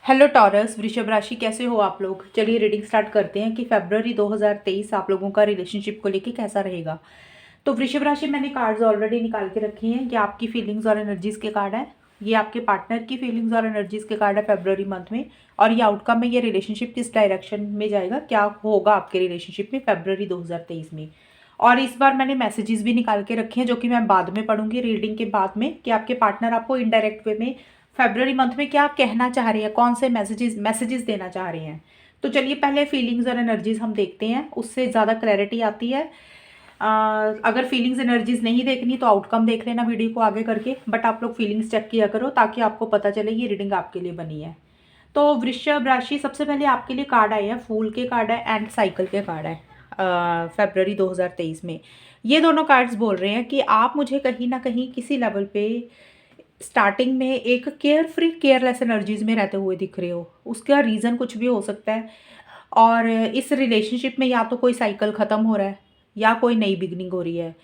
Hello taurus, वृषभ राशि, कैसे हो आप लोग। चलिए रीडिंग स्टार्ट करते हैं कि फरवरी 2023 आप लोगों का रिलेशनशिप को लेके कैसा रहेगा। तो वृषभ राशि, मैंने कार्ड्स ऑलरेडी निकाल के रखी हैं कि आपकी फीलिंग्स और एनर्जीज के कार्ड हैं। ये आपके पार्टनर की फीलिंग्स और एनर्जीज के कार्ड है फरवरी मंथ में। और ये आउटकम है, ये रिलेशनशिप किस डायरेक्शन में जाएगा, क्या होगा आपके रिलेशनशिप में फरवरी 2023 में। और इस बार मैंने मैसेजेस भी निकाल के रखे हैं जो कि मैं बाद में पढ़ूंगी रीडिंग के बाद में, कि आपके पार्टनर आपको इनडायरेक्ट वे में फरवरी मंथ में क्या कहना चाह रहे हैं, कौन से मैसेजेस देना चाह रहे हैं। तो चलिए पहले फीलिंग्स और एनर्जीज हम देखते हैं, उससे ज़्यादा क्लैरिटी आती है। अगर फीलिंग्स एनर्जीज नहीं देखनी तो आउटकम देख लेना वीडियो को आगे करके, बट आप लोग फीलिंग्स चेक किया करो ताकि आपको पता चले ये रीडिंग आपके लिए बनी है। तो वृषभ राशि, सबसे पहले आपके लिए कार्ड आए हैं, फूल के कार्ड है एंड साइकिल के कार्ड है फरवरी 2023 में। ये दोनों कार्ड्स बोल रहे हैं कि आप मुझे कहीं ना कहीं किसी लेवल पे स्टार्टिंग में एक केयर फ्री केयरलेस एनर्जीज में रहते हुए दिख रहे हो। उसका रीज़न कुछ भी हो सकता है। और इस रिलेशनशिप में या तो कोई साइकिल ख़त्म हो रहा है या कोई नई बिगनिंग हो रही है।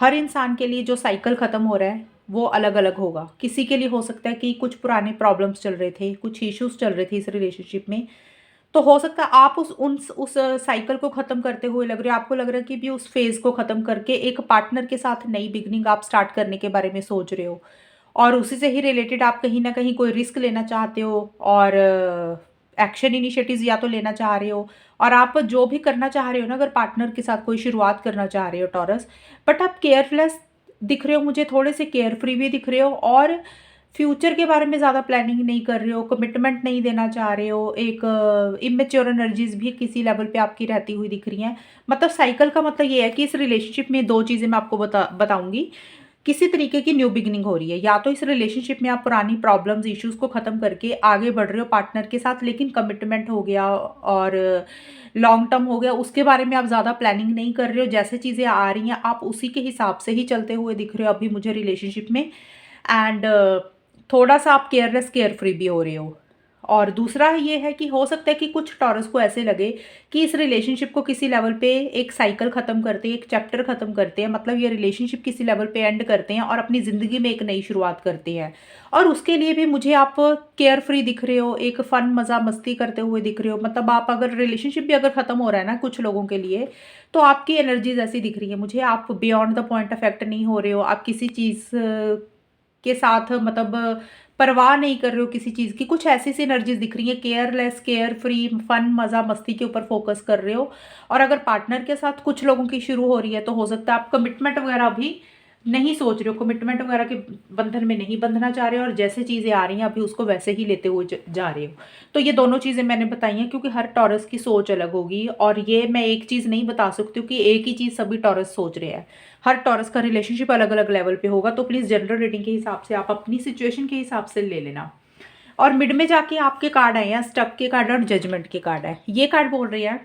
हर इंसान के लिए जो साइकिल ख़त्म हो रहा है वो अलग अलग होगा। किसी के लिए हो सकता है कि कुछ पुराने प्रॉब्लम्स चल रहे थे, कुछ इश्यूज चल रहे थे इस रिलेशनशिप में। तो हो सकता है आप उस साइकिल को ख़त्म करते हुए लग रहे हो, आपको लग रहा है कि भी उस फेज़ को ख़त्म करके एक पार्टनर के साथ नई बिगनिंग आप स्टार्ट करने के बारे में सोच रहे हो। और उसी से ही रिलेटेड आप कहीं ना कहीं कोई रिस्क लेना चाहते हो और एक्शन इनिशिएटिव्स या तो लेना चाह रहे हो। और आप जो भी करना चाह रहे हो ना, अगर पार्टनर के साथ कोई शुरुआत करना चाह रहे हो टॉरस, बट आप केयरलेस दिख रहे हो मुझे, थोड़े से केयर फ्री भी दिख रहे हो। और फ्यूचर के बारे में ज़्यादा प्लानिंग नहीं कर रहे हो, कमिटमेंट नहीं देना चाह रहे हो। एक इमेच्योर एनर्जीज भी किसी लेवल पे आपकी रहती हुई दिख रही हैं। मतलब साइकिल का मतलब ये है कि इस रिलेशनशिप में दो चीज़ें मैं आपको बताऊंगी। किसी तरीके की न्यू बिगिनिंग हो रही है, या तो इस रिलेशनशिप में आप पुरानी प्रॉब्लम्स इश्यूज को ख़त्म करके आगे बढ़ रहे हो पार्टनर के साथ, लेकिन कमिटमेंट हो गया और लॉन्ग टर्म हो गया, उसके बारे में आप ज़्यादा प्लानिंग नहीं कर रहे हो। जैसे चीज़ें आ रही हैं आप उसी के हिसाब से ही चलते हुए दिख रहे हो अभी मुझे रिलेशनशिप में। एंड थोड़ा सा आप केयरलेस केयर फ्री भी हो रहे हो। और दूसरा ये है कि हो सकता है कि कुछ टॉरस को ऐसे लगे कि इस रिलेशनशिप को किसी लेवल पे एक साइकिल ख़त्म करते हैं, एक चैप्टर ख़त्म करते हैं, मतलब ये रिलेशनशिप किसी लेवल पे एंड करते हैं और अपनी ज़िंदगी में एक नई शुरुआत करते हैं। और उसके लिए भी मुझे आप केयर फ्री दिख रहे हो, एक फ़न मज़ा मस्ती करते हुए दिख रहे हो। मतलब आप अगर रिलेशनशिप भी अगर ख़त्म हो रहा है ना कुछ लोगों के लिए, तो आपकी एनर्जीज ऐसी दिख रही है मुझे, आप बियॉन्ड द पॉइंट अफेक्ट नहीं हो रहे हो। आप किसी चीज़ के साथ मतलब परवाह नहीं कर रहे हो किसी चीज़ की। कुछ ऐसी सी एनर्जीज दिख रही है, केयरलेस केयर फ्री फन मज़ा मस्ती के ऊपर फोकस कर रहे हो। और अगर पार्टनर के साथ कुछ लोगों की शुरू हो रही है तो हो सकता है आप कमिटमेंट वगैरह भी नहीं सोच रहे हो, कमिटमेंट वगैरह के बंधन में नहीं बंधना चाह रहे हो, और जैसे चीज़ें आ रही हैं अभी उसको वैसे ही लेते हुए जा रहे हो। तो ये दोनों चीज़ें मैंने बताई हैं क्योंकि हर टॉरस की सोच अलग होगी, और ये मैं एक चीज़ नहीं बता सकती हूँ कि एक ही चीज़ सभी टॉरस सोच रहे हैं। हर टॉरस का रिलेशनशिप अलग अलग लेवल पे होगा। तो प्लीज़ जनरल रीडिंग के हिसाब से आप अपनी सिचुएशन के हिसाब से ले लेना। और मिड में जाके आपके कार्ड आए हैं, स्टक के कार्ड और जजमेंट के कार्ड है। ये कार्ड बोल रहे हैं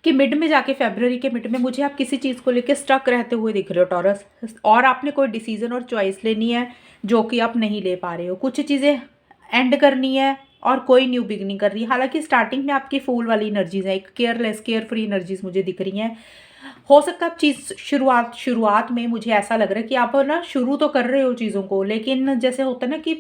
कि मिड में जाके फेब्रवरी के मिड में मुझे आप किसी चीज़ को लेकर स्टक रहते हुए दिख रहे हो टॉरस, और आपने कोई डिसीजन और चॉइस लेनी है जो कि आप नहीं ले पा रहे हो। कुछ चीज़ें एंड करनी है और कोई न्यू बिगनिंग करनी है। हालांकि स्टार्टिंग में आपकी फूल वाली एनर्जीज है, एक केयरलेस केयर फ्री एनर्जीज मुझे दिख रही हैं। हो सकता है आप चीज़ शुरुआत में मुझे ऐसा लग रहा है कि आप ना शुरू तो कर रहे हो चीज़ों को, लेकिन जैसे होता है ना कि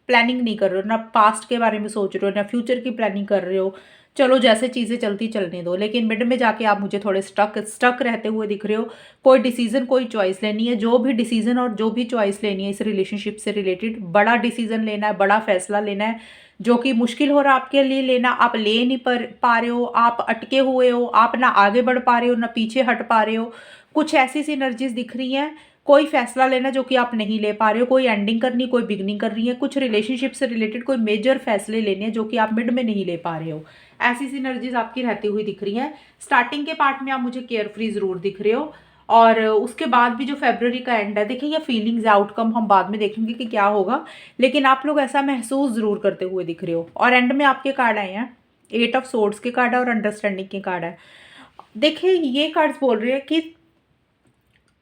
प्लानिंग नहीं कर रहे हो, ना पास्ट के बारे में सोच रहे हो ना फ्यूचर की प्लानिंग कर रहे हो। चलो जैसे चीज़ें चलती चलने दो, लेकिन मिड में जाके आप मुझे थोड़े स्टक रहते हुए दिख रहे हो। कोई डिसीजन कोई चॉइस लेनी है, जो भी डिसीजन और जो भी चॉइस लेनी है इस रिलेशनशिप से रिलेटेड, बड़ा डिसीजन लेना है, बड़ा फैसला लेना है जो कि मुश्किल हो रहा है आपके लिए लेना, आप ले नहीं पा रहे हो, आप अटके हुए हो, आप ना आगे बढ़ पा रहे हो ना पीछे हट पा रहे हो। कुछ ऐसी सी एनर्जीज दिख रही हैं। कोई फैसला लेना जो कि आप नहीं ले पा रहे हो, कोई एंडिंग करनी कोई बिगनिंग करनी है, कुछ रिलेशनशिप से रिलेटेड कोई मेजर फैसले लेने हैं जो कि आप मिड में नहीं ले पा रहे हो। ऐसी सी एनर्जीज आपकी रहती हुई दिख रही हैं। स्टार्टिंग के पार्ट में आप मुझे केयर फ्री जरूर दिख रहे हो, और उसके बाद भी जो फेब्रवरी का एंड है, देखिए ये फीलिंग्स आउटकम हम बाद में देखेंगे कि क्या होगा, लेकिन आप लोग ऐसा महसूस जरूर करते हुए दिख रहे हो। और एंड में आपके कार्ड आए हैं, 8 ऑफ सोर्ड्स के कार्ड है और अंडरस्टैंडिंग के कार्ड है। देखिए ये कार्ड्स बोल रहे हैं कि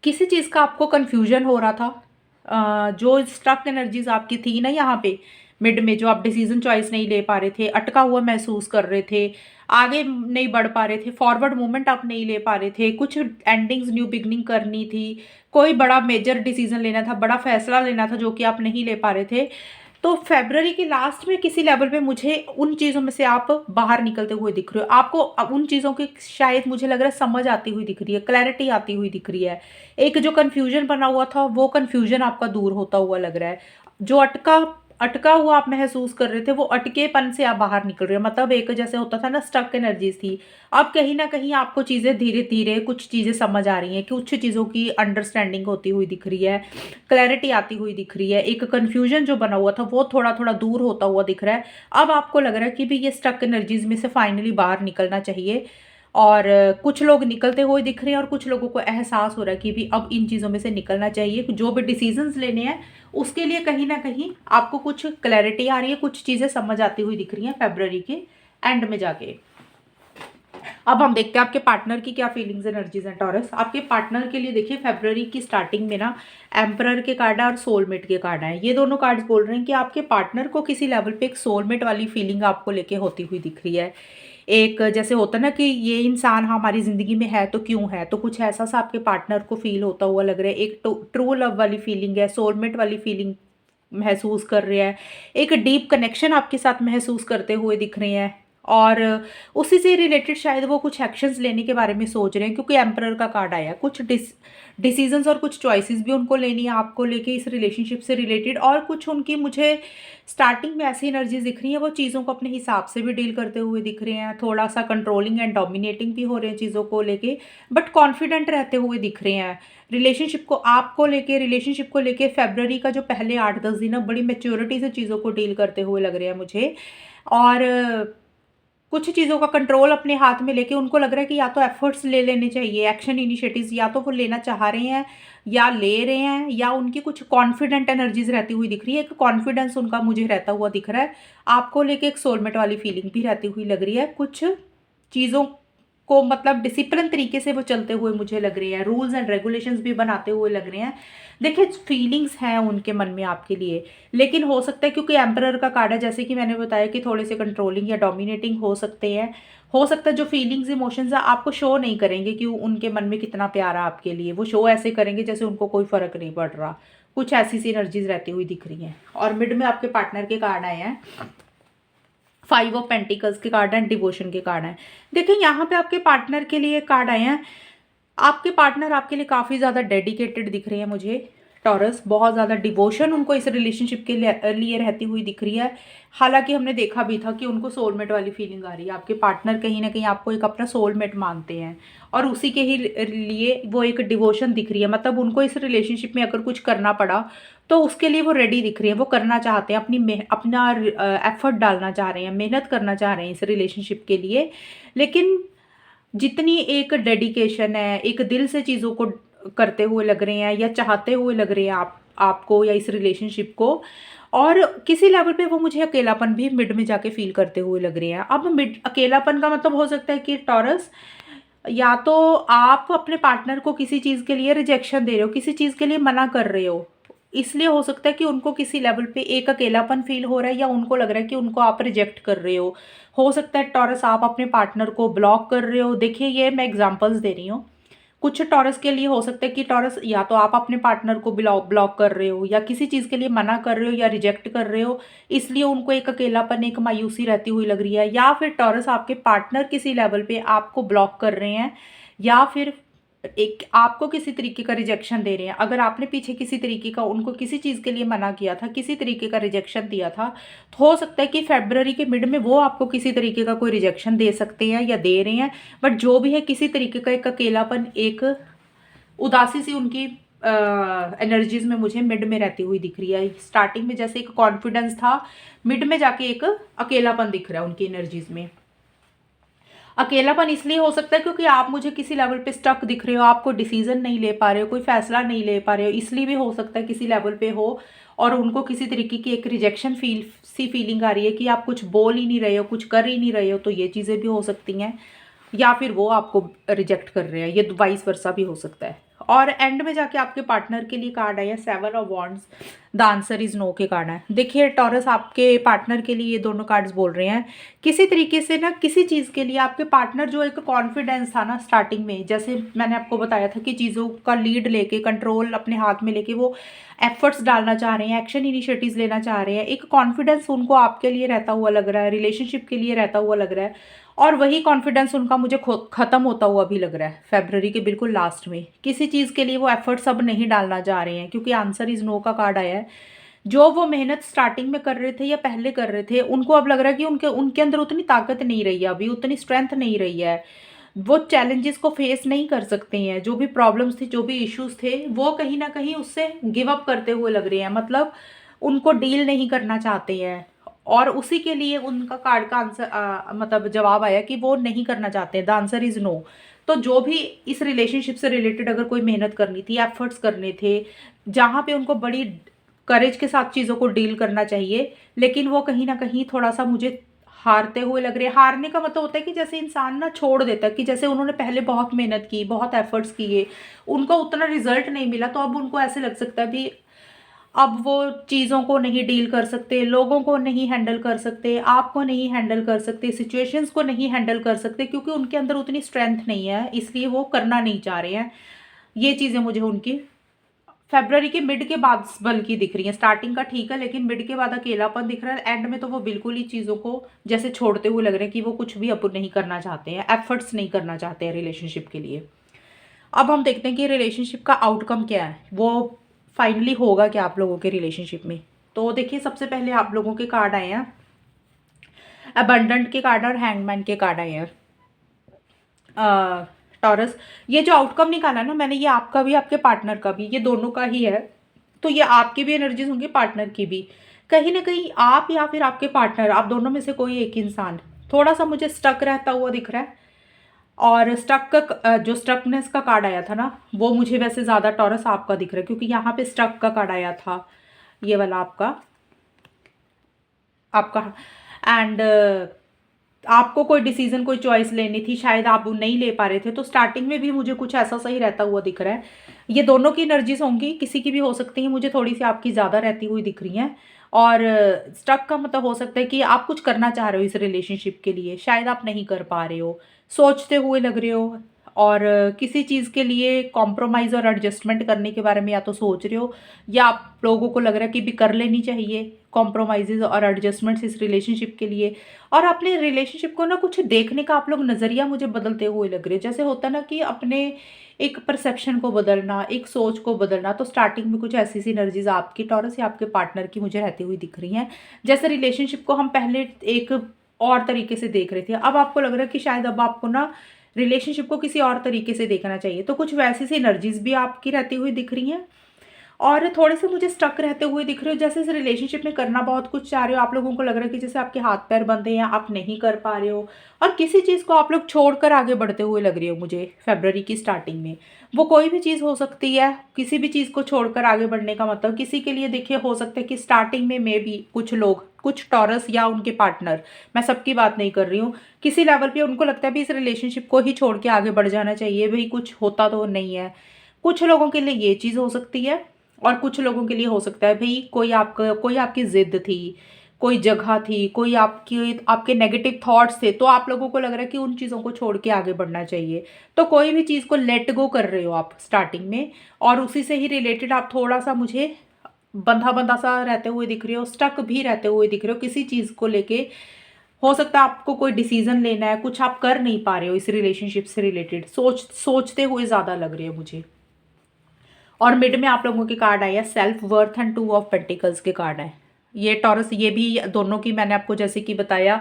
किसी चीज़ का आपको कन्फ्यूजन हो रहा था। जो स्टक एनर्जीज आपकी थी ना यहाँ पे मिड में, जो आप डिसीजन चॉइस नहीं ले पा रहे थे, अटका हुआ महसूस कर रहे थे, आगे नहीं बढ़ पा रहे थे, फॉरवर्ड मूवमेंट आप नहीं ले पा रहे थे, कुछ एंडिंग्स न्यू बिगनिंग करनी थी, कोई बड़ा मेजर डिसीजन लेना था, बड़ा फैसला लेना था जो कि आप नहीं ले पा रहे थे। तो फरवरी के लास्ट में किसी लेवल पे मुझे उन चीज़ों में से आप बाहर निकलते हुए दिख रहे हो। आपको अब उन चीज़ों की शायद मुझे लग रहा है समझ आती हुई दिख रही है, क्लैरिटी आती हुई दिख रही है। एक जो कन्फ्यूजन बना हुआ था वो कन्फ्यूजन आपका दूर होता हुआ लग रहा है। जो अटका अटका हुआ आप महसूस कर रहे थे वो अटकेपन से आप बाहर निकल रहे हो। मतलब एक जैसे होता था ना, स्टक एनर्जीज थी। अब कहीं ना कहीं आपको चीज़ें धीरे धीरे कुछ चीज़ें समझ आ रही हैं, कुछ चीज़ों की अंडरस्टैंडिंग होती हुई दिख रही है, क्लैरिटी आती हुई दिख रही है। एक कन्फ्यूजन जो बना हुआ था वो थोड़ा थोड़ा दूर होता हुआ दिख रहा है। अब आपको लग रहा है कि भी ये स्टक एनर्जीज में से फाइनली बाहर निकलना चाहिए। और कुछ लोग निकलते हुए दिख रहे हैं और कुछ लोगों को एहसास हो रहा है कि भी अब इन चीज़ों में से निकलना चाहिए। जो भी डिसीजंस लेने हैं उसके लिए कहीं ना कहीं आपको कुछ क्लैरिटी आ रही है, कुछ चीज़ें समझ आती हुई दिख रही हैं फरवरी के एंड में जाके। अब हम देखते हैं आपके पार्टनर की क्या फीलिंग्स एनर्जीज हैं टॉरस। आपके पार्टनर के लिए देखिए फरवरी की स्टार्टिंग में ना एम्परर के कार्ड है और सोलमेट के कार्ड है। ये दोनों कार्ड्स बोल रहे हैं कि आपके पार्टनर को किसी लेवल पे एक सोलमेट वाली फीलिंग आपको लेके होती हुई दिख रही है। एक जैसे होता है ना कि ये इंसान हमारी ज़िंदगी में है तो क्यों है, तो कुछ ऐसा सा आपके पार्टनर को फील होता हुआ लग रहा है। एक ट्रू लव वाली फीलिंग है, सोलमेट वाली फीलिंग महसूस कर रहे हैं। एक डीप कनेक्शन आपके साथ महसूस करते हुए दिख रहे हैं। और उसी से रिलेटेड शायद वो कुछ एक्शंस लेने के बारे में सोच रहे हैं, क्योंकि एम्परर का कार्ड आया। कुछ डिसीजंस और कुछ चॉइसेस भी उनको लेनी है आपको लेके इस रिलेशनशिप से रिलेटेड। और कुछ उनकी मुझे स्टार्टिंग में ऐसी एनर्जीज दिख रही है, वो चीज़ों को अपने हिसाब से भी डील करते हुए दिख रहे हैं। थोड़ा सा कंट्रोलिंग एंड डोमिनेटिंग भी हो रहे हैं चीज़ों को लेके, बट कॉन्फिडेंट रहते हुए दिख रहे हैं। रिलेशनशिप को लेके फरवरी का जो पहले 8-10 दिन है बड़ी मेच्योरिटी से चीज़ों को डील करते हुए लग रहे हैं मुझे। और कुछ चीज़ों का कंट्रोल अपने हाथ में लेके उनको लग रहा है कि या तो एफर्ट्स ले लेने चाहिए, एक्शन इनिशिएटिव्स या तो वो लेना चाह रहे हैं या ले रहे हैं, या उनकी कुछ कॉन्फिडेंट एनर्जीज रहती हुई दिख रही है। एक कॉन्फिडेंस उनका मुझे रहता हुआ दिख रहा है। आपको लेके एक सोलमेट वाली फीलिंग भी रहती हुई लग रही है। कुछ चीज़ों को मतलब डिसिप्लिन तरीके से वो चलते हुए मुझे लग रहे हैं, रूल्स एंड रेगुलेशंस भी बनाते हुए लग रहे हैं। देखिए फीलिंग्स हैं उनके मन में आपके लिए, लेकिन हो सकता है क्योंकि एम्परर का कार्ड है, जैसे कि मैंने बताया कि थोड़े से कंट्रोलिंग या डोमिनेटिंग हो सकते हैं। हो सकता है जो फीलिंग्स इमोशंस है आपको शो नहीं करेंगे कि उनके मन में कितना प्यार है आपके लिए। वो शो ऐसे करेंगे जैसे उनको कोई फर्क नहीं पड़ रहा। कुछ ऐसी सी एनर्जीज रहती हुई दिख रही हैं। और मिड में आपके पार्टनर के कार्ड आए हैं, 5 ऑफ पेंटिकल्स के कार्ड हैं, डिवोशन के कार्ड हैं। देखिए यहाँ पे आपके पार्टनर के लिए कार्ड आए हैं। आपके पार्टनर आपके लिए काफ़ी ज़्यादा डेडिकेटेड दिख रहे हैं मुझे टॉरस। बहुत ज़्यादा डिवोशन उनको इस रिलेशनशिप के लिए रहती हुई दिख रही है। हालांकि हमने देखा भी था कि उनको सोलमेट वाली फीलिंग आ रही है। आपके पार्टनर कहीं ना कहीं आपको एक अपना सोलमेट मानते हैं और उसी के ही लिए वो एक डिवोशन दिख रही है। मतलब उनको इस रिलेशनशिप में अगर कुछ करना पड़ा तो उसके लिए वो रेडी दिख रही है। वो करना चाहते हैं, अपना एफर्ट डालना चाह रहे हैं, मेहनत करना चाह रहे हैं इस रिलेशनशिप के लिए। लेकिन जितनी एक डेडिकेशन है, एक दिल से चीज़ों को करते हुए लग रहे हैं या चाहते हुए लग रहे हैं आपको या इस रिलेशनशिप को, और किसी लेवल पे वो मुझे अकेलापन भी मिड में जाके फील करते हुए लग रहे हैं। अब मिड अकेलापन का मतलब हो सकता है कि टॉरस, या तो आप अपने पार्टनर को किसी चीज़ के लिए रिजेक्शन दे रहे हो, किसी चीज़ के लिए मना कर रहे हो, इसलिए हो सकता है कि उनको किसी लेवल पे एक अकेलापन फील हो रहा है, या उनको लग रहा है कि उनको आप रिजेक्ट कर रहे हो सकता है टॉरस आप अपने पार्टनर को ब्लॉक कर रहे हो। देखिए ये मैं एग्जांपल्स दे रही हूँ। कुछ टॉरस के लिए हो सकता है कि टॉरस या तो आप अपने पार्टनर को ब्लॉक कर रहे हो या किसी चीज़ के लिए मना कर रहे हो या रिजेक्ट कर रहे हो, इसलिए उनको एक अकेलापन, एक मायूसी रहती हुई लग रही है। या फिर टॉरस आपके पार्टनर किसी लेवल पे आपको ब्लॉक कर रहे हैं, या फिर एक आपको किसी तरीके का रिजेक्शन दे रहे हैं। अगर आपने पीछे किसी तरीके का उनको किसी चीज़ के लिए मना किया था, किसी तरीके का रिजेक्शन दिया था, तो हो सकता है कि फरवरी के मिड में वो आपको किसी तरीके का कोई रिजेक्शन दे सकते हैं या दे रहे हैं। बट जो भी है किसी तरीके का एक अकेलापन, एक उदासी सी उनकी एनर्जीज में मुझे मिड में रहती हुई दिख रही है। स्टार्टिंग में जैसे एक कॉन्फिडेंस था, मिड में जाके एक अकेलापन दिख रहा है उनकी एनर्जीज में। अकेलापन इसलिए हो सकता है क्योंकि आप मुझे किसी लेवल पे स्टक दिख रहे हो, आपको डिसीजन नहीं ले पा रहे हो, कोई फैसला नहीं ले पा रहे हो, इसलिए भी हो सकता है किसी लेवल पे हो। और उनको किसी तरीके की एक रिजेक्शन फीलिंग आ रही है कि आप कुछ बोल ही नहीं रहे हो, कुछ कर ही नहीं रहे हो, तो ये चीज़ें भी हो सकती हैं। या फिर वो आपको रिजेक्ट कर रहे हैं, ये वाइस वर्सा भी हो सकता है। और एंड में जाके आपके पार्टनर के लिए कार्ड आया 7 of wands. The answer is no के कार्ड है। देखिए टॉरस, आपके पार्टनर के लिए ये दोनों कार्ड्स बोल रहे हैं किसी तरीके से ना, किसी चीज़ के लिए आपके पार्टनर जो एक कॉन्फिडेंस था ना स्टार्टिंग में, जैसे मैंने आपको बताया था कि चीज़ों का लीड लेके, कंट्रोल अपने हाथ में लेके वो एफर्ट्स डालना चाह रहे हैं, एक्शन इनिशिएटिव्स लेना चाह रहे हैं, एक कॉन्फिडेंस उनको आपके लिए रहता हुआ लग रहा है, रिलेशनशिप के लिए रहता हुआ लग रहा है। और वही कॉन्फिडेंस उनका मुझे ख़त्म होता हुआ भी लग रहा है फरवरी के बिल्कुल लास्ट में। किसी चीज़ के लिए वो एफर्ट्स अब नहीं डालना चाह रहे हैं, क्योंकि आंसर इज़ नो का कार्ड आया है। जो वो मेहनत स्टार्टिंग में कर रहे थे या पहले कर रहे थे, उनको अब लग रहा है कि उनके उनके अंदर उतनी ताकत नहीं रही है, अभी उतनी स्ट्रेंथ नहीं रही है, वो चैलेंजेस को फेस नहीं कर सकते हैं। जो भी प्रॉब्लम्स थी, जो भी इश्यूज थे, वो कहीं ना कहीं उससे गिव अप करते हुए लग रहे हैं, मतलब उनको डील नहीं करना चाहते हैं। और उसी के लिए उनका कार्ड का आंसर मतलब जवाब आया कि वो नहीं करना चाहते हैं, द आंसर इज़ नो। तो जो भी इस रिलेशनशिप से रिलेटेड अगर कोई मेहनत करनी थी, एफर्ट्स करने थे, जहाँ पे उनको बड़ी करेज के साथ चीज़ों को डील करना चाहिए, लेकिन वो कहीं ना कहीं थोड़ा सा मुझे हारते हुए लग रहे हैं। हारने का मतलब होता है कि जैसे इंसान ना छोड़ देता है, कि जैसे उन्होंने पहले बहुत मेहनत की, बहुत एफर्ट्स किए, उनको उतना रिजल्ट नहीं मिला, तो अब उनको ऐसे लग सकता है भी अब वो चीज़ों को नहीं डील कर सकते, लोगों को नहीं हैंडल कर सकते, आपको नहीं हैंडल कर सकते, सिचुएशंस को नहीं हैंडल कर सकते, क्योंकि उनके अंदर उतनी स्ट्रेंथ नहीं है, इसलिए वो करना नहीं चाह रहे हैं। ये चीज़ें मुझे उनकी फरवरी के मिड के बाद बल्कि दिख रही है। स्टार्टिंग का ठीक है, लेकिन मिड के बाद अकेलापन दिख रहा है। एंड में तो वो बिल्कुल ही चीज़ों को जैसे छोड़ते हुए लग रहे हैं कि वो कुछ भी अब नहीं करना चाहते हैं, एफर्ट्स नहीं करना चाहते हैं रिलेशनशिप के लिए। अब हम देखते हैं कि रिलेशनशिप का आउटकम क्या है, वो फाइनली होगा क्या आप लोगों के रिलेशनशिप में। तो देखिए, सबसे पहले आप लोगों के कार्ड आए हैं, अबंडेंट के कार्ड और हैंगमैन के कार्ड आए हैं। टॉरस, ये जो आउटकम निकाला ना मैंने, ये आपका भी आपके पार्टनर का भी, ये दोनों का ही है। तो ये आपकी भी एनर्जीज होंगी, पार्टनर की भी। कहीं ना कहीं आप या फिर आपके पार्टनर, आप दोनों में से कोई एक इंसान थोड़ा सा मुझे स्टक रहता हुआ दिख रहा है। और स्टक का जो स्टकनेस का कार्ड आया था ना, वो मुझे वैसे ज़्यादा टॉरस आपका दिख रहा है, क्योंकि यहाँ पे स्टक का कार्ड आया था, ये वाला आपका आपका एंड आपको कोई डिसीजन, कोई चॉइस लेनी थी, शायद आप वो नहीं ले पा रहे थे, तो स्टार्टिंग में भी मुझे कुछ ऐसा सही रहता हुआ दिख रहा है। ये दोनों की एनर्जीज होंगी, किसी की भी हो सकती है, मुझे थोड़ी सी आपकी ज़्यादा रहती हुई दिख रही हैं। और स्टक का मतलब हो सकता है कि आप कुछ करना चाह रहे हो इस रिलेशनशिप के लिए, शायद आप नहीं कर पा रहे हो, सोचते हुए लग रहे हो। और किसी चीज़ के लिए कॉम्प्रोमाइज़ और एडजस्टमेंट करने के बारे में या तो सोच रहे हो, या आप लोगों को लग रहा है कि भी कर लेनी चाहिए कॉम्प्रोमाइज़ और एडजस्टमेंट्स इस रिलेशनशिप के लिए। और अपने रिलेशनशिप को ना कुछ देखने का आप लोग नज़रिया मुझे बदलते हुए लग रहे हैं। जैसे होता है ना कि अपने एक परसेप्शन को बदलना, एक सोच को बदलना, तो स्टार्टिंग में कुछ ऐसी सी एनर्जीज आपकी टॉरस या आपके पार्टनर की मुझे रहती हुई दिख रही हैं। जैसे रिलेशनशिप को हम पहले एक और तरीके से देख रहे थे, अब आपको लग रहा है कि शायद अब आपको ना रिलेशनशिप को किसी और तरीके से देखना चाहिए। तो कुछ वैसी सी एनर्जीज भी आपकी रहती हुई दिख रही हैं। और थोड़े से मुझे स्टक रहते हुए दिख रहे हो, जैसे इस रिलेशनशिप में करना बहुत कुछ चाह रहे हो, आप लोगों को लग रहा है कि जैसे आपके हाथ पैर बंधे हैं, आप नहीं कर पा रहे हो, और किसी चीज़ को आप लोग छोड़कर आगे बढ़ते हुए लग रहे हो मुझे फरवरी की स्टार्टिंग में। वो कोई भी चीज़ हो सकती है, किसी भी चीज़ को छोड़कर आगे बढ़ने का मतलब किसी के लिए देखिए हो सकता है कि स्टार्टिंग में मे भी कुछ लोग, कुछ टॉरस या उनके पार्टनर, मैं सबकी बात नहीं कर रही हूँ, किसी लेवल पे उनको लगता है भी इस रिलेशनशिप को ही छोड़ के आगे बढ़ जाना चाहिए, भाई कुछ होता तो नहीं है। कुछ लोगों के लिए ये चीज़ हो सकती है, और कुछ लोगों के लिए हो सकता है भाई कोई आपकी ज़िद थी, कोई जगह थी, कोई आपकी आपके नेगेटिव थॉट्स थे, तो आप लोगों को लग रहा है कि उन चीज़ों को छोड़ के आगे बढ़ना चाहिए। तो कोई भी चीज़ को लेट गो कर रहे हो आप स्टार्टिंग में, और उसी से ही रिलेटेड आप थोड़ा सा मुझे बंधा बंधा सा रहते हुए दिख रहे हो, स्टक भी रहते हुए दिख रहे हो किसी चीज़ को लेके। हो सकता है आपको कोई डिसीजन लेना है, कुछ आप कर नहीं पा रहे हो इस रिलेशनशिप से रिलेटेड, सोचते हुए ज़्यादा लग रहे हो मुझे। और मिड में आप लोगों के कार्ड आए हैं self worth and two of pentacles के कार्ड है। ये टॉरस, ये भी दोनों की मैंने आपको जैसे कि बताया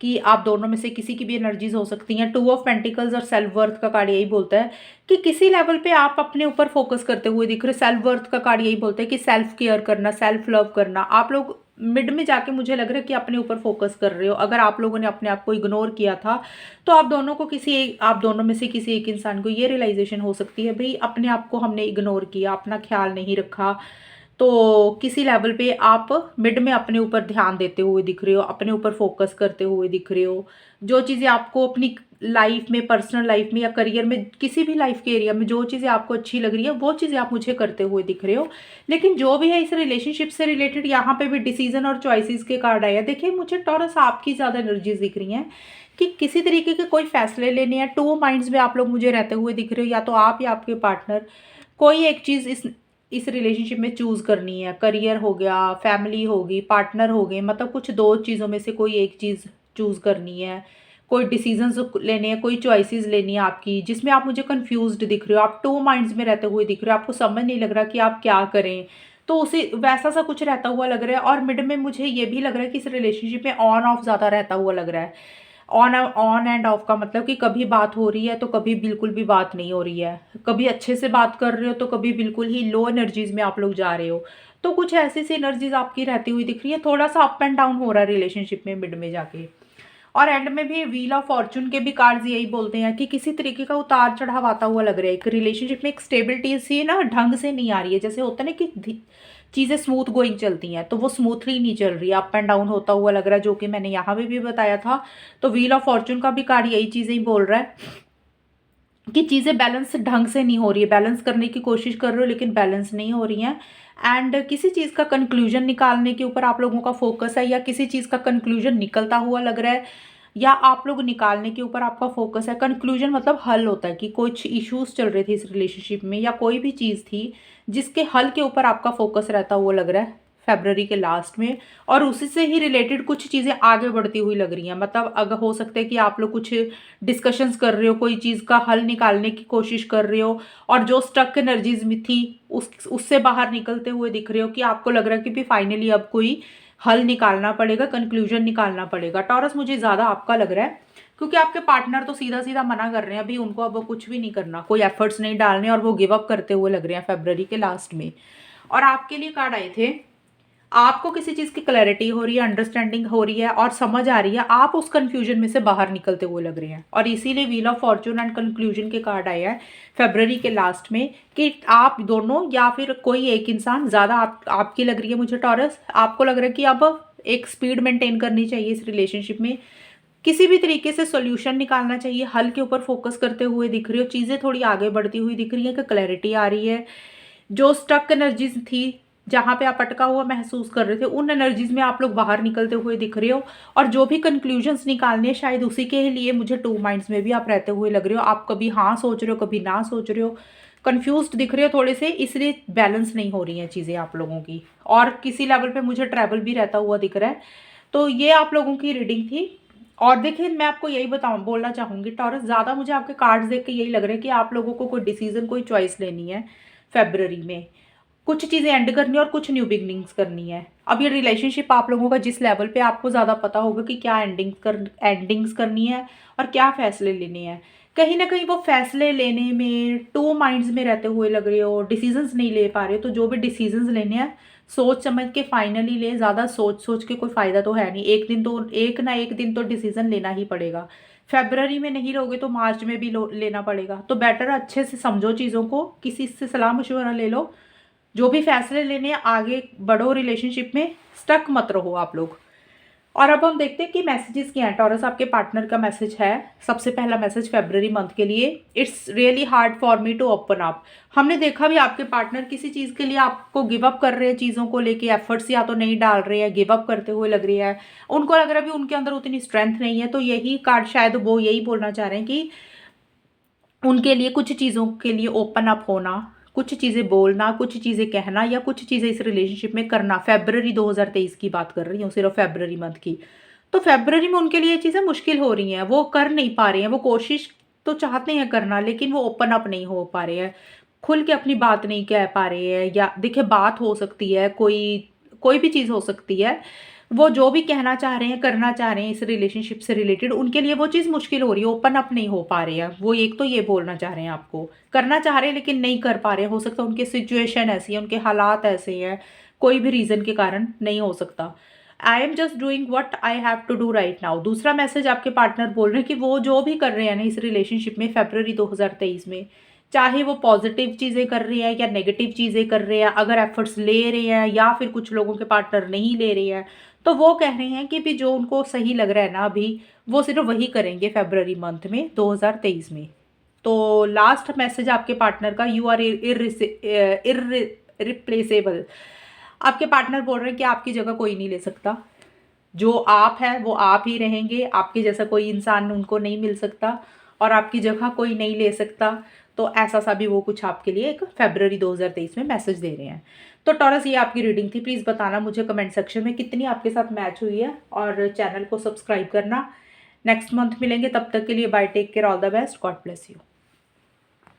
कि आप दोनों में से किसी की भी एनर्जीज हो सकती हैं। टू ऑफ पेंटिकल्स और सेल्फ वर्थ का कार्ड यही बोलता है कि किसी लेवल पे आप अपने ऊपर फोकस करते हुए दिख रहे हो। सेल्फ वर्थ का कार्ड यही बोलता है कि सेल्फ केयर करना, सेल्फ लव करना। आप लोग मिड में जाके मुझे लग रहा है कि अपने ऊपर फोकस कर रहे हो। अगर आप लोगों ने अपने आप को इग्नोर किया था, तो आप दोनों को आप दोनों में से किसी एक इंसान को ये रियलाइजेशन हो सकती है भाई अपने आप को हमने इग्नोर किया, अपना ख्याल नहीं रखा, तो किसी लेवल पे आप मिड में अपने ऊपर ध्यान देते हुए दिख रहे हो, अपने ऊपर फोकस करते हुए दिख रहे हो। जो चीज़ें आपको अपनी लाइफ में, पर्सनल लाइफ में या करियर में, किसी भी लाइफ के एरिया में जो चीज़ें आपको अच्छी लग रही है वो चीज़ें आप मुझे करते हुए दिख रहे हो। लेकिन जो भी है इस रिलेशनशिप से रिलेटेड, यहाँ पे भी डिसीजन और चॉइसेस के कार्ड आए हैं। देखिए मुझे टॉरस आपकी ज़्यादा एनर्जीज दिख रही हैं कि किसी तरीके के कोई फैसले लेने हैं। टू माइंड्स में आप लोग मुझे रहते हुए दिख रहे हो, या तो आप या आपके पार्टनर। कोई एक चीज़ इस रिलेशनशिप में चूज़ करनी है। करियर हो गया, फैमिली होगी, पार्टनर हो गए, मतलब कुछ दो चीज़ों में से कोई एक चीज़ चूज़ करनी है। कोई डिसीजंस लेने हैं, कोई चॉइसेस लेनी है आपकी, जिसमें आप मुझे कंफ्यूज्ड दिख रहे हो। आप टू माइंड्स में रहते हुए दिख रहे हो, आपको समझ नहीं लग रहा कि आप क्या करें। तो उसी वैसा सा कुछ रहता हुआ लग रहा है। और मिड में मुझे ये भी लग रहा है कि इस रिलेशनशिप में ऑन ऑफ ज़्यादा रहता हुआ लग रहा है। ऑन ऑन एंड ऑफ का मतलब कि कभी बात हो रही है तो कभी बिल्कुल भी बात नहीं हो रही है। कभी अच्छे से बात कर रहे हो तो कभी बिल्कुल ही लो एनर्जीज में आप लोग जा रहे हो। तो कुछ ऐसी सी एनर्जीज आपकी रहती हुई दिख रही है। थोड़ा सा अप एंड डाउन हो रहा है रिलेशनशिप में मिड में जाके। और एंड में भी व्हील ऑफ फॉर्चून के भी कार्ड्स यही बोलते हैं कि किसी तरीके का उतार चढ़ाव आता हुआ लग रहा है। एक रिलेशनशिप में एक स्टेबिलिटी सी ना ढंग से नहीं आ रही है। जैसे होता है ना कि चीज़ें स्मूथ गोइंग चलती हैं, तो वो स्मूथली नहीं चल रही है, अप एंड डाउन होता हुआ लग रहा है, जो कि मैंने यहाँ पे भी बताया था। तो व्हील ऑफ फॉर्चून का भी कार्ड यही चीज़ें ही बोल रहा है कि चीज़ें बैलेंस ढंग से नहीं हो रही है। बैलेंस करने की कोशिश कर रहे हो लेकिन बैलेंस नहीं हो रही हैं। एंड किसी चीज़ का कंक्लूजन निकालने के ऊपर आप लोगों का फोकस है, या किसी चीज़ का कंक्लूजन निकलता हुआ लग रहा है, या आप लोग निकालने के ऊपर आपका फोकस है। कंक्लूजन मतलब हल होता है कि कुछ इश्यूज चल रहे थे इस रिलेशनशिप में, या कोई भी चीज़ थी जिसके हल के ऊपर आपका फोकस रहता हुआ लग रहा है फेब्रवरी के लास्ट में। और उसी से ही रिलेटेड कुछ चीज़ें आगे बढ़ती हुई लग रही हैं। मतलब अगर हो सकता है कि आप लोग कुछ डिस्कशंस कर रहे हो, कोई चीज़ का हल निकालने की कोशिश कर रहे हो, और जो स्टक एनर्जीज में थी उससे बाहर निकलते हुए दिख रहे हो, कि आपको लग रहा है कि भी फाइनली अब कोई हल निकालना पड़ेगा, कंक्लूजन निकालना पड़ेगा। टॉरस मुझे ज़्यादा आपका लग रहा है, क्योंकि आपके पार्टनर तो सीधा सीधा मना कर रहे हैं अभी, उनको अब कुछ भी नहीं करना, कोई एफर्ट्स नहीं डालने, और वो गिव अप करते हुए लग रहे हैं फेब्रवरी के लास्ट में। और आपके लिए कार्ड आए थे, आपको किसी चीज़ की क्लैरिटी हो रही है, अंडरस्टैंडिंग हो रही है और समझ आ रही है। आप उस कंफ्यूजन में से बाहर निकलते हुए लग रहे हैं, और इसीलिए wheel of Fortune and conclusion के कार्ड आए हैं फेब्रवरी के लास्ट में, कि आप दोनों या फिर कोई एक इंसान ज़्यादा आपकी लग रही है मुझे टॉरस। आपको लग रहा है कि अब एक स्पीड मेंटेन करनी चाहिए इस रिलेशनशिप में, किसी भी तरीके से सोल्यूशन निकालना चाहिए, हल के ऊपर फोकस करते हुए दिख रही हो। चीज़ें थोड़ी आगे बढ़ती हुई दिख रही है, कि क्लैरिटी आ रही है। जो स्टक एनर्जीज थी, जहाँ पे आप अटका हुआ महसूस कर रहे थे, उन एनर्जीज में आप लोग बाहर निकलते हुए दिख रहे हो। और जो भी कंक्लूजन्स निकालने हैं शायद उसी के लिए मुझे टू माइंड्स में भी आप रहते हुए लग रहे हो। आप कभी हाँ सोच रहे हो, कभी ना सोच रहे हो, कंफ्यूज्ड दिख रहे हो थोड़े से, इसलिए बैलेंस नहीं हो रही हैं चीज़ें आप लोगों की। और किसी लेवल पे मुझे ट्रैवल भी रहता हुआ दिख रहा है। तो ये आप लोगों की रीडिंग थी। और देखिए मैं आपको यही बोलना चाहूँगी टॉरस, ज़्यादा मुझे आपके कार्ड्स देख के यही लग रहा है कि आप लोगों को कोई डिसीजन, कोई चॉइस लेनी है फेब्रवरी में। कुछ चीज़ें एंड करनी है और कुछ न्यू बिगनिंग्स करनी है। अब ये रिलेशनशिप आप लोगों का जिस लेवल पे, आपको ज़्यादा पता होगा कि क्या एंडिंग्स करनी है और क्या फ़ैसले लेने हैं। कहीं ना कहीं वो फैसले लेने में टू माइंड्स में रहते हुए लग रहे हो, डिसीजंस नहीं ले पा रहे हो। तो जो भी डिसीजंस लेने हैं सोच समझ के फाइनली ले। ज़्यादा सोच सोच के कोई फ़ायदा तो है नहीं। एक ना एक दिन तो डिसीजन लेना ही पड़ेगा। फेब्रवरी में नहीं लोगे तो मार्च में भी लेना पड़ेगा। तो बेटर अच्छे से समझो चीज़ों को, किसी से सलाह मशवरा ले लो, जो भी फैसले लेने हैं आगे बढ़ो। रिलेशनशिप में स्टक मत रहो आप लोग। और अब हम देखते हैं कि मैसेजेस क्या हैं। टॉरस आपके पार्टनर का मैसेज है। सबसे पहला मैसेज फेब्रवरी मंथ के लिए, it's really hard for me to open up. हमने देखा भी आपके पार्टनर किसी चीज़ के लिए आपको गिव अप कर रहे हैं, चीज़ों को लेके एफर्ट्स या तो नहीं डाल रहे हैं, गिव अप करते हुए लग रही है। उनको लग रहा है भी उनके अंदर उतनी स्ट्रेंथ नहीं है। तो यही कार्ड शायद वो यही बोलना चाह रहे हैं कि उनके लिए कुछ चीज़ों के लिए ओपन अप होना, कुछ चीज़ें बोलना, कुछ चीज़ें कहना, या कुछ चीज़ें इस रिलेशनशिप में करना। फेब्रवरी 2023 की बात कर रही हूँ, सिर्फ फेब्रवरी मंथ की। तो फेब्रवरी में उनके लिए ये चीज़ें मुश्किल हो रही हैं, वो कर नहीं पा रहे हैं। वो कोशिश तो चाहते हैं करना, लेकिन वो ओपन अप नहीं हो पा रहे हैं, खुल के अपनी बात नहीं कह पा रहे हैं। या देखिए बात हो सकती है, कोई कोई भी चीज़ हो सकती है। वो जो भी कहना चाह रहे हैं, करना चाह रहे हैं इस रिलेशनशिप से रिलेटेड, उनके लिए वो चीज़ मुश्किल हो रही है, ओपन अप नहीं हो पा रहे हैं। वो एक तो ये बोलना चाह रहे हैं आपको, करना चाह रहे हैं लेकिन नहीं कर पा रहे हैं। हो सकता है उनकी सिचुएशन ऐसी है, उनके हालात ऐसे हैं, कोई भी रीज़न के कारण नहीं हो सकता। I am just doing what I have to do right now. दूसरा मैसेज आपके पार्टनर बोल रहे हैं कि वो जो भी कर रहे हैं ना इस रिलेशनशिप में फेब्रवरी 2023 में, चाहे वो पॉजिटिव चीज़ें कर रहे हैं या नेगेटिव चीज़ें कर रहे हैं, अगर एफर्ट्स ले रहे हैं या फिर कुछ लोगों के पार्टनर नहीं ले रहे हैं, तो वो कह रहे हैं कि भी जो उनको सही लग रहा है ना अभी, वो सिर्फ वही करेंगे फेब्रवरी मंथ में 2023 में। तो लास्ट मैसेज आपके पार्टनर का, यू आर इररिप्लेसेबल। आपके पार्टनर बोल रहे हैं कि आपकी जगह कोई नहीं ले सकता, जो आप है वो आप ही रहेंगे, आपके जैसा कोई इंसान उनको नहीं मिल सकता और आपकी जगह कोई नहीं ले सकता। तो ऐसा सा भी वो कुछ आपके लिए एक फरवरी 2023 में मैसेज दे रहे हैं। तो टॉरस, ये आपकी रीडिंग थी। प्लीज़ बताना मुझे कमेंट सेक्शन में कितनी आपके साथ मैच हुई है और चैनल को सब्सक्राइब करना। नेक्स्ट मंथ मिलेंगे, तब तक के लिए bye, take care, all the best, God bless you.